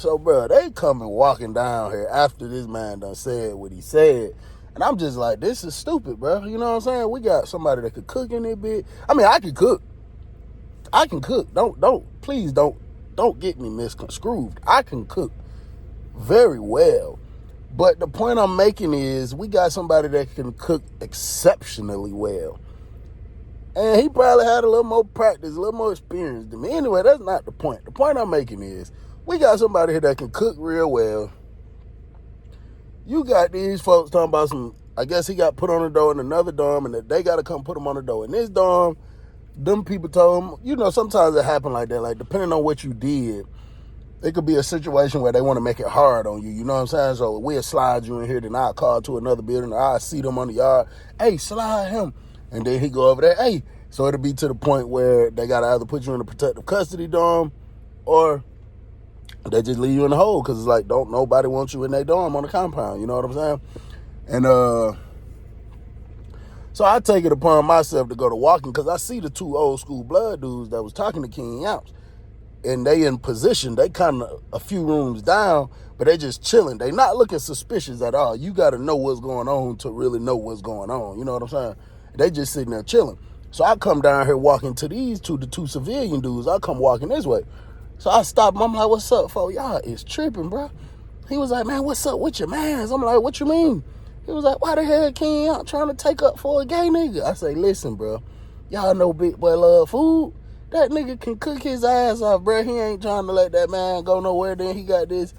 So, bro, they coming walking down here after this man done said what he said. And I'm just like, this is stupid, bro. You know what I'm saying? We got somebody that could cook in this bitch. I mean, I can cook. I can cook. Please don't get me misconstrued. I can cook very well. But the point I'm making is we got somebody that can cook exceptionally well. And he probably had a little more practice, a little more experience than me. Anyway, that's not the point. The point I'm making is we got somebody here that can cook real well. You got these folks talking about some, I guess he got put on the door in another dorm and that they got to come put him on the door. In this dorm, them people told him, you know, sometimes it happen like that. Like, depending on what you did, it could be a situation where they want to make it hard on you. You know what I'm saying? So we'll slide you in here, then I'll call to another building, or I'll see them on the yard. Hey, slide him. And then he go over there, hey. So it'll be to the point where they got to either put you in a protective custody dorm or they just leave you in the hole because it's like, don't nobody want you in their dorm on the compound. You know what I'm saying? And so I take it upon myself to go to walking because I see the two old school blood dudes that was talking to King Yamps. And they in position, they kind of a few rooms down, but they just chilling. They not looking suspicious at all. You got to know what's going on to really know what's going on. You know what I'm saying? They just sitting there chilling. So I come down here walking to the two civilian dudes. I come walking this way. So I stop him. I'm like, what's up, folks? Y'all is tripping, bro. He was like, man, what's up with your mans? I'm like, what you mean? He was like, why the hell King Yamps trying to take up for a gay nigga? I say, listen, bro. Y'all know Big Boy love food. That nigga can cook his ass off, bro. He ain't trying to let that man go nowhere. Then he got this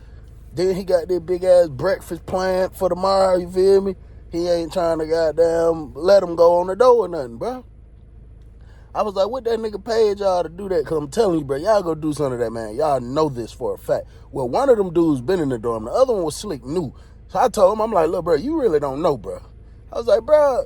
big ass breakfast planned for tomorrow, you feel me? He ain't trying to goddamn let him go on the door or nothing, bro. I was like, what that nigga paid y'all to do that? Because I'm telling you, bro, y'all go do something to that man. Y'all know this for a fact. Well, one of them dudes been in the dorm. The other one was slick new. So I told him, I'm like, look, bro, you really don't know, bro. I was like, bro,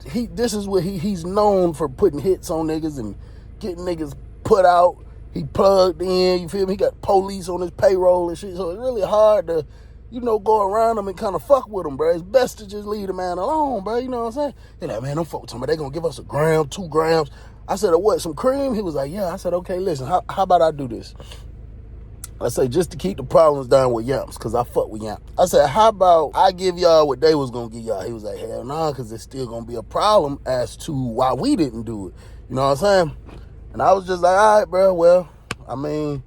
this is what he's known for, putting hits on niggas and getting niggas put out. He plugged in, you feel me? He got police on his payroll and shit. So it's really hard to, you know, go around them and kind of fuck with them, bro. It's best to just leave the man alone, bro. You know what I'm saying? They're like, man, them folks told me they gonna give us 1 gram, 2 grams. I said, what, some cream? He was like, yeah. I said, okay, listen, how about I do this? I said, just to keep the problems down with Yamps, because I fuck with Yamps. I said, how about I give y'all what they was going to give y'all? He was like, hell nah, because it's still going to be a problem as to why we didn't do it. You know what I'm saying? And I was just like, all right, bro, well, I mean,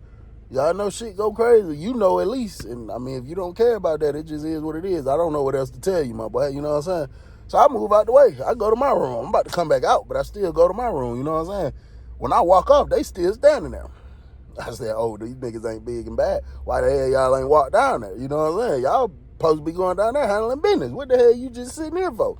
y'all know shit go crazy. You know at least. And, I mean, if you don't care about that, it just is what it is. I don't know what else to tell you, my boy. You know what I'm saying? So I move out the way. I go to my room. I'm about to come back out, but I still go to my room. You know what I'm saying? When I walk off, they still standing there. I said, oh, these niggas ain't big and bad. Why the hell y'all ain't walk down there? You know what I'm saying? Y'all supposed to be going down there handling business. What the hell you just sitting here for?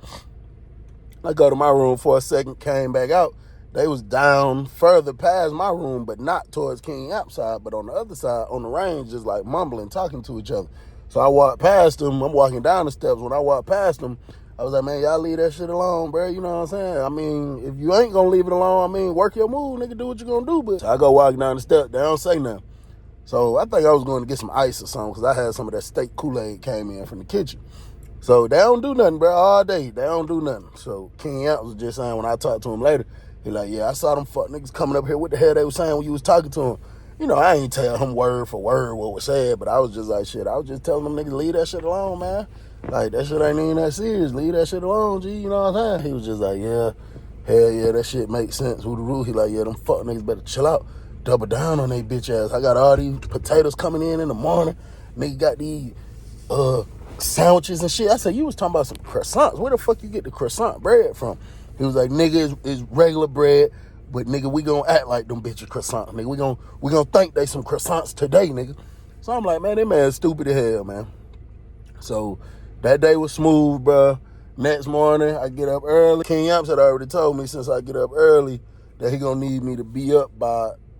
I go to my room for a second, came back out. They was down further past my room, but not towards King Yamps side, but on the other side, on the range, just like mumbling, talking to each other. So I walked past them. I'm walking down the steps. When I walked past them, I was like, man, y'all leave that shit alone, bro. You know what I'm saying? I mean, if you ain't gonna leave it alone, I mean, work your move, nigga, do what you gonna do. But so I go walking down the steps. They don't say nothing. So I think I was going to get some ice or something because I had some of that steak Kool-Aid came in from the kitchen. So they don't do nothing, bro, all day. They don't do nothing. So King Yamps was just saying when I talked to him later, he like, yeah, I saw them fuck niggas coming up here. What the hell they was saying when you was talking to him? You know, I ain't tell him word for word what was said, but I was just like, shit, I was just telling them niggas, leave that shit alone, man. Like, that shit ain't even that serious. Leave that shit alone, G, you know what I'm saying? He was just like, yeah, hell yeah, that shit makes sense. Who the rule? He like, yeah, them fuck niggas better chill out. Double down on they bitch ass. I got all these potatoes coming in the morning. Nigga got these sandwiches and shit. I said, you was talking about some croissants. Where the fuck you get the croissant bread from? He was like, nigga, is regular bread, but nigga, we gonna act like them bitches croissants. Nigga, we gonna think they some croissants today, nigga. So I'm like, man, that man's stupid as hell, man. So that day was smooth, bro. Next morning, I get up early. King Yamps had already told me since I get up early that he gonna need me to be up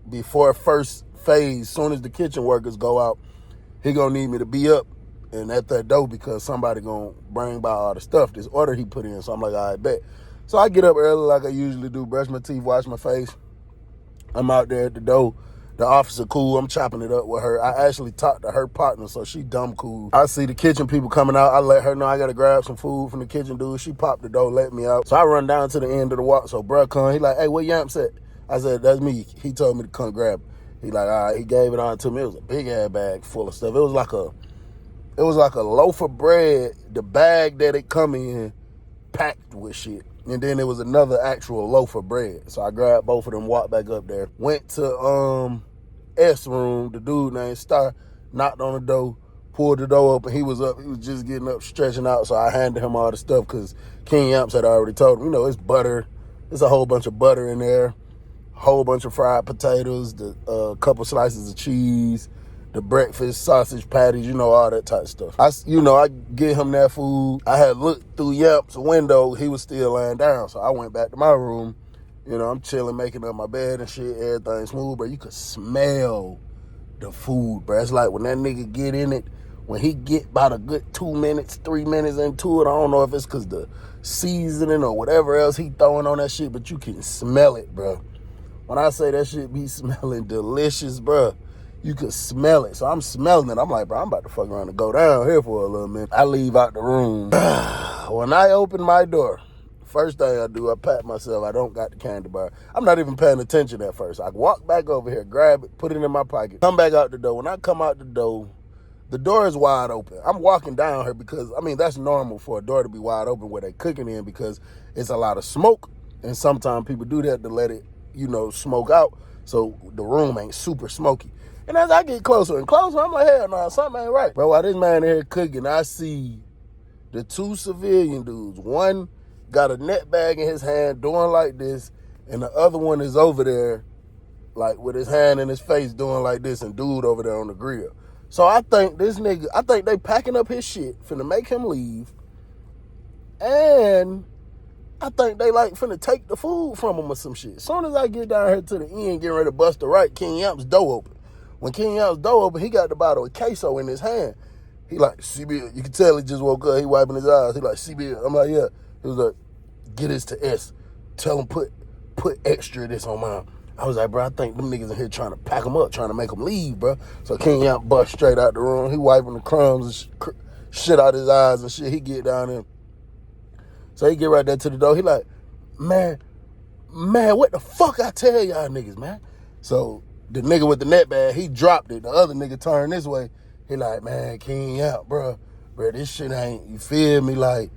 before first phase. Soon as the kitchen workers go out, he gonna need me to be up and at that door because somebody gonna bring by all the stuff, this order he put in. So I'm like, all right, bet. So I get up early like I usually do, brush my teeth, wash my face. I'm out there at the door. The officer cool. I'm chopping it up with her. I actually talked to her partner, so she dumb cool. I see the kitchen people coming out. I let her know I got to grab some food from the kitchen dude. She popped the door, let me out. So I run down to the end of the walk. So bruh come. He like, hey, where Yamps at? I said, that's me. He told me to come grab it. He like, all right, he gave it on to me. It was a big ass bag full of stuff. It was like a loaf of bread, the bag that it come in, packed with shit. And then there was another actual loaf of bread. So I grabbed both of them, walked back up there. Went to S room, the dude named Star, knocked on the door, pulled the door open. He was up, he was just getting up, stretching out. So I handed him all the stuff because King Yamps had already told him, it's butter. There's a whole bunch of butter in there, a whole bunch of fried potatoes, a couple slices of cheese, the breakfast sausage patties, all that type of stuff. I get him that food. I had looked through Yamps' window. He was still laying down. So I went back to my room. I'm chilling, making up my bed and shit. Everything smooth, bro. You could smell the food, bro. It's like when that nigga get in it, when he get about a good 2 minutes, 3 minutes into it, I don't know if it's because the seasoning or whatever else he throwing on that shit, but you can smell it, bro. When I say that shit be smelling delicious, bro, you could smell it. So I'm smelling it. I'm like, bro, I'm about to fuck around and go down here for a little minute. I leave out the room. When I open my door, first thing I do, I pat myself. I don't got the candy bar. I'm not even paying attention at first. I walk back over here, grab it, put it in my pocket, come back out the door. When I come out the door is wide open. I'm walking down here because, that's normal for a door to be wide open where they cooking in because it's a lot of smoke. And sometimes people do that to let it, smoke out so the room ain't super smoky. And as I get closer and closer, I'm like, hell no, something ain't right. Bro, while this man in here cooking, I see the two civilian dudes. One got a net bag in his hand doing like this, and the other one is over there like with his hand in his face doing like this, and dude over there on the grill. So I think they packing up his shit, finna make him leave, and I think they finna take the food from him or some shit. As soon as I get down here to the end, getting ready to bust the right, King Yamps' door open. When King Yamps' door open, he got the bottle of queso in his hand. He like, CB, you can tell he just woke up. He wiping his eyes. He like, CB. I'm like, yeah. He was like, get this to S. Tell him put extra of this on mine. I was like, bro, I think them niggas in here trying to pack him up, trying to make him leave, bro. So King Yamps bust straight out the room. He wiping the crumbs and shit out his eyes and shit. He get down there. So he get right there to the door. He like, man, what the fuck I tell y'all niggas, man? So the nigga with the net bag, he dropped it. The other nigga turned this way. He like, man, King Yamps, bro, this shit ain't, you feel me? Like,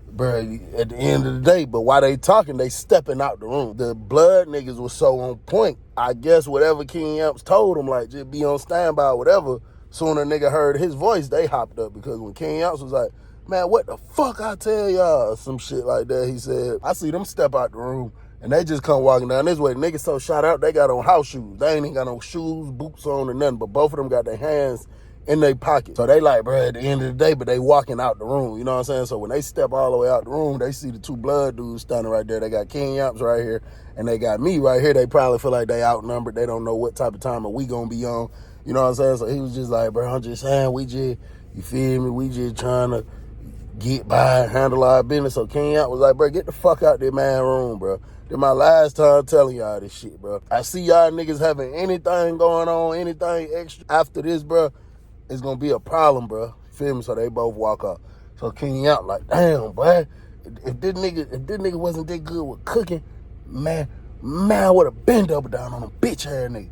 bro, at the end of the day, but while they talking, they stepping out the room. The blood niggas was so on point. I guess whatever King Yamps told them, like, just be on standby or whatever, soon a nigga heard his voice, they hopped up. Because when King Yamps was like, man, what the fuck I tell y'all? Some shit like that, he said. I see them step out the room, and they just come walking down this way. Niggas so shot out, they got on house shoes. They ain't even got no shoes, boots on, or nothing, but both of them got their hands in their pocket. So they like, bro, at the end of the day, but they walking out the room, you know what I'm saying? So when they step all the way out the room, they see the two blood dudes standing right there. They got King Yamps right here, and they got me right here. They probably feel like they outnumbered. They don't know what type of time are we gonna be on, you know what I'm saying? So he was just like, bro, I'm just saying, you feel me? We just trying to get by and handle our business. So King Yamps was like, bro, get the fuck out that man room, bro. This my last time telling y'all this shit, bro. I see y'all niggas having anything going on, anything extra after this, bro. It's gonna be a problem, bro. Feel me? So they both walk up. So King Yamps like, damn, boy, if this nigga wasn't that good with cooking, man, I would have been double down on them bitch ass nigga.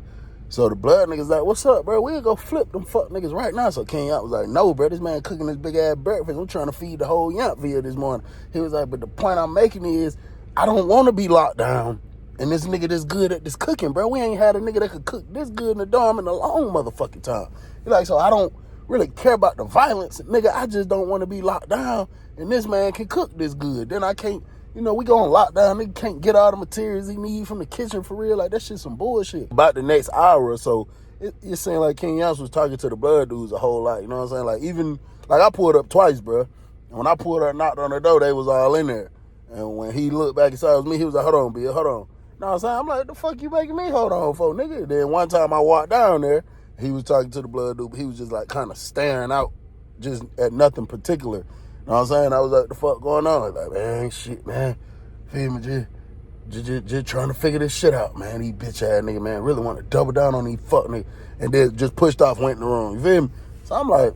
So the blood niggas like, what's up, bro? We'll go flip them fuck niggas right now. So King Yamps was like, no, bro, this man cooking this big ass breakfast. I'm trying to feed the whole Yampville this morning. He was like, but the point I'm making is, I don't want to be locked down. And this nigga this good at this cooking, bro. We ain't had a nigga that could cook this good in the dorm in a long motherfucking time. He like, so I don't really care about the violence. Nigga, I just don't want to be locked down. And this man can cook this good. Then I can't, we going lock down. Nigga can't get all the materials he need from the kitchen for real. Like, that shit some bullshit. About the next hour or so, it seemed like King Yamps was talking to the blood dudes a whole lot. You know what I'm saying? Like, even, like, I pulled up twice, bro. And when I pulled up and knocked on the door, they was all in there. And when he looked back and saw it was me, he was like, hold on, Bill, hold on. You know what I'm saying? I'm like, the fuck you making me hold on for, nigga? Then one time I walked down there, he was talking to the blood dude, but he was just like kind of staring out just at nothing particular. You know what I'm saying? I was like, the fuck going on? Like, man, shit, man. Feel me? Just trying to figure this shit out, man. These bitch ass nigga, man, really want to double down on these fuck niggas. And then just pushed off, went in the room. You feel me? So I'm like,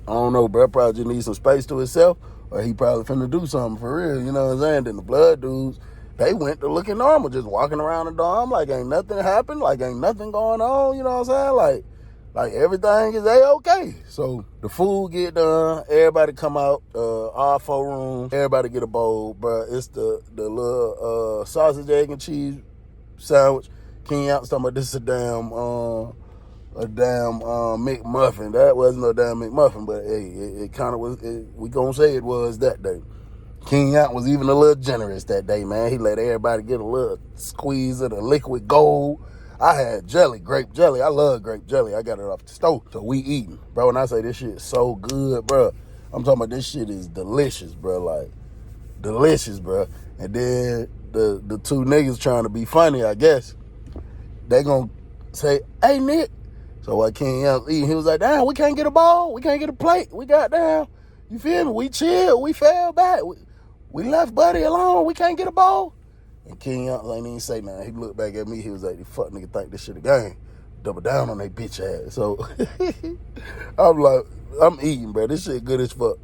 I don't know, bro. Probably just need some space to himself, or he probably finna do something for real. You know what I'm saying? Then the blood dudes, They went to looking normal, just walking around the dorm like ain't nothing happened, like ain't nothing going on, you know what I'm saying? Like everything is A-okay. So the food get done, everybody come out, all 4 rooms, everybody get a bowl, bro. It's the little sausage, egg, and cheese sandwich. King Yamps talking about this is a damn McMuffin. That wasn't no damn McMuffin, but hey, it kind of was. We gonna say it was that day. King Yamps was even a little generous that day, man. He let everybody get a little squeeze of the liquid gold. I had jelly, grape jelly. I love grape jelly. I got it off the stove, so we eating, bro. When I say this shit is so good, bro, I'm talking about this shit is delicious, bro. Like delicious, bro. And then the 2 niggas trying to be funny, I guess. They gonna say, "Hey, Nick." So what King Yamps eating, he was like, "Damn, we can't get a bowl. We can't get a plate. We got down. You feel me? We chilled. We fell back. We left Buddy alone. We can't get a bowl." And King Yamps ain't even say nothing. He looked back at me. He was like, "You fuck nigga think this shit a game. Double down on that bitch ass." So I'm like, I'm eating, bro. This shit good as fuck.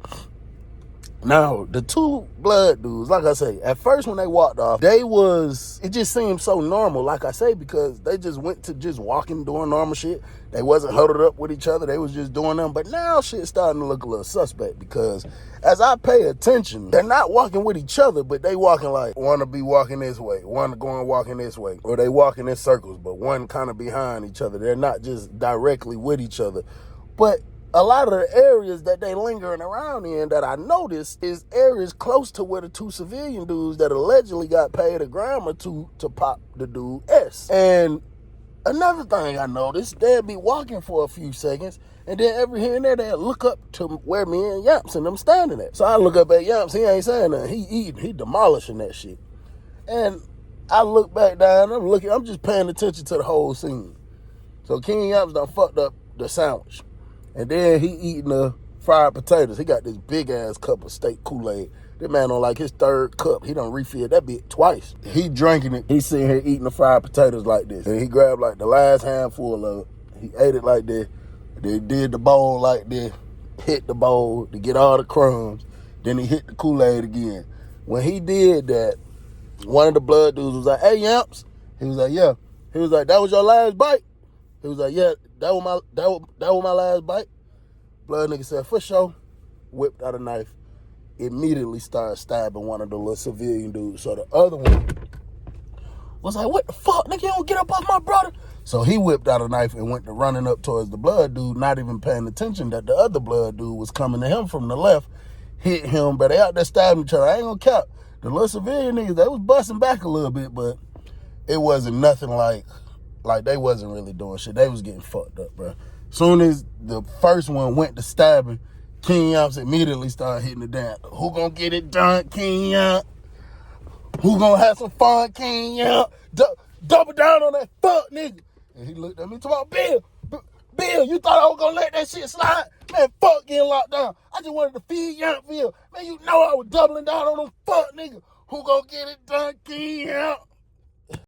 Now, the 2 blood dudes, like I say, at first when they walked off, it just seemed so normal, like I say, because they just went to just walking, doing normal shit. They wasn't huddled up with each other. They was just doing them. But now shit's starting to look a little suspect because as I pay attention, they're not walking with each other, but they walking like, one to be walking this way, one going walking this way, or they walking in circles, but one kind of behind each other. They're not just directly with each other. But a lot of the areas that they lingering around in that I noticed is areas close to where the 2 civilian dudes that allegedly got paid a gram or 2 to pop the dude S. And another thing I noticed, they'd be walking for a few seconds, and then every here and there, they'd look up to where me and Yamps and them standing at. So I look up at Yamps, he ain't saying nothing. He eating, he demolishing that shit. And I look back down, I'm just paying attention to the whole scene. So King Yamps done fucked up the sandwich. And then he eating the fried potatoes. He got this big ass cup of steak Kool-Aid. That man on like his 3rd cup. He done refilled that bit twice. He drinking it. He sitting here eating the fried potatoes like this. And he grabbed like the last handful of it. He ate it like this. Then did the bowl like this. Hit the bowl to get all the crumbs. Then he hit the Kool-Aid again. When he did that, one of the blood dudes was like, "Hey, Yamps." He was like, "Yeah." He was like, "That was your last bite?" He was like, "Yeah, that was my last bite." Blood nigga said, "For sure." Whipped out a knife. Immediately started stabbing one of the little civilian dudes. So the other one was like, "What the fuck, nigga? You don't get up off my brother." So he whipped out a knife and went to running up towards the blood dude, not even paying attention that the other blood dude was coming to him from the left, hit him, but they out there stabbing each other. I ain't gonna cap. The little civilian niggas, they was busting back a little bit, but it wasn't nothing like they wasn't really doing shit. They was getting fucked up, bro. Soon as the first one went to stabbing, King Yamps immediately started hitting it down. "Who gonna get it done, King Yamps? Who gonna have some fun, King Yamps? Double down on that fuck nigga." And he looked at me talking about, Bill, you thought I was gonna let that shit slide? Man, fuck getting locked down. I just wanted to feed Yampville. Man, you know I was doubling down on them fuck nigga. Who gonna get it done, King Yamps?